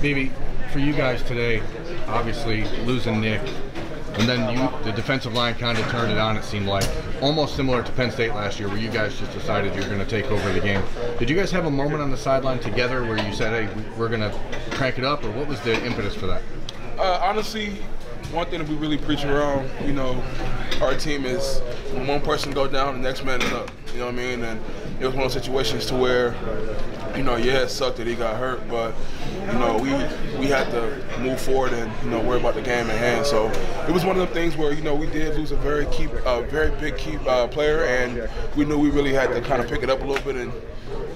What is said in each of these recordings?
Maybe for you guys today, obviously losing Nick, and then the defensive line kind of turned it on, it seemed like. Almost similar to Penn State last year, where you guys just decided you're going to take over the game. Did you guys have a moment on the sideline together where you said, hey, we're going to crank it up, or what was the impetus for that? Honestly, one thing that we really preach around, our team is when one person goes down, the next man is up. You know what I mean? And it was one of those situations to where, yeah, it sucked that he got hurt, but we had to move forward and worry about the game at hand. So it was one of the things where we did lose a very big key player, and we knew we really had to kind of pick it up a little bit and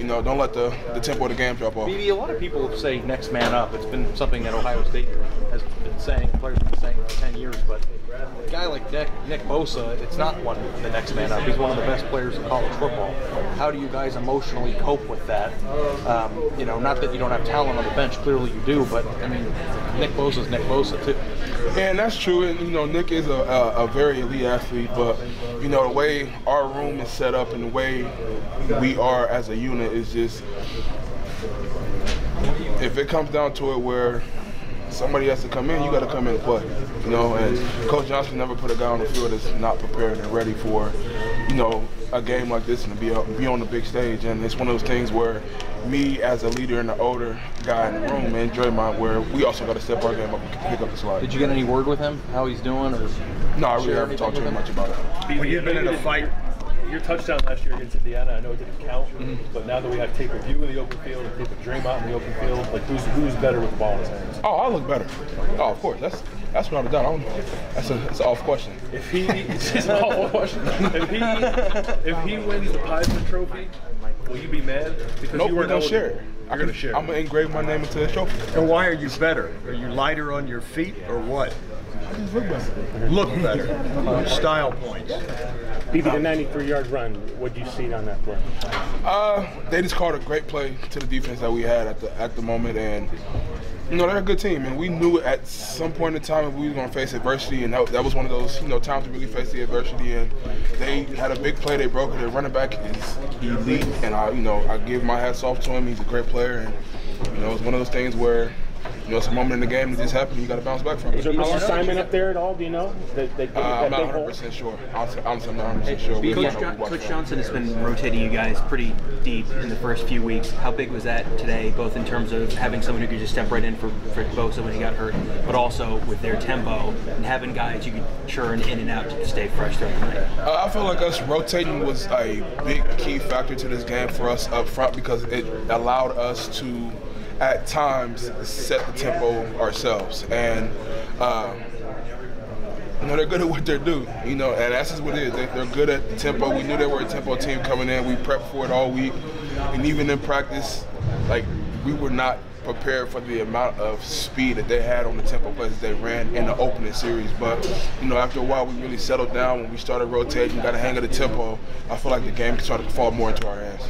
don't let the tempo of the game drop off. BB, a lot of people say next man up. It's been something that Ohio State has been saying, players have been saying for 10 years, but a guy like Nick Bosa, it's not the next man up. He's one of the best players in college football. How do you guys emotionally cope with that? Not that you don't have talent on the bench, clearly you do, but I mean, Nick Bosa's Nick Bosa too. And that's true, and Nick is a very elite athlete, but the way our room is set up and the way we are as a unit is just, if it comes down to it where somebody has to come in, you got to come in and play, and Coach Johnson never put a guy on the field that's not prepared and ready for, a game like this and to be on the big stage. And it's one of those things where me as a leader and the older guy in the room and Draymond, where we also got to step our game up and pick up the slack. Did you get any word with him, how he's doing? Or no, I really haven't talked to him much about it. When you've been in a fight, your touchdown last year against Indiana, I know it didn't count, but now that we have tape of you in the open field and tape of Draymond in the open field, like who's better with the ball in his hands? Oh, I look better. Oh, of course. That's without a doubt. That's an off question. It's an awful question. If he wins the Heisman Trophy, will you be mad? Because nope, you we're gonna share it. I'm gonna share. I'm gonna engrave my name into the trophy. And why are you better? Are you lighter on your feet or what? I just look better. Look better. Style points. BB, the 93-yard run, what did you see on that play? They just called a great play to the defense that we had at the moment, and they're a good team, and we knew at some point in time we were going to face adversity, and that was one of those times to really face the adversity. And they had a big play, they broke it. Their running back is elite, and I give my hats off to him. He's a great player, and it's one of those things where it's a moment in the game that just happened. You got to bounce back from it. Is there misassignment up there at all? Do you know? I'm not 100% sure. Honestly, I'm not 100% sure. Coach Johnson has been rotating you guys pretty deep in the first few weeks. How big was that today, both in terms of having someone who could just step right in for Bosa when he got hurt, but also with their tempo and having guys you could churn in and out to stay fresh throughout the night? I feel like us rotating was a big key factor to this game for us up front, because it allowed us to at times set the tempo ourselves, and they're good at what they do, and that's just what it is. They're good at the tempo. We knew they were a tempo team coming in. We prepped for it all week, and even in practice, we were not prepared for the amount of speed that they had on the tempo plays that they ran in the opening series. But after a while, we really settled down when we started rotating, got a hang of the tempo. I feel like the game started to fall more into our hands.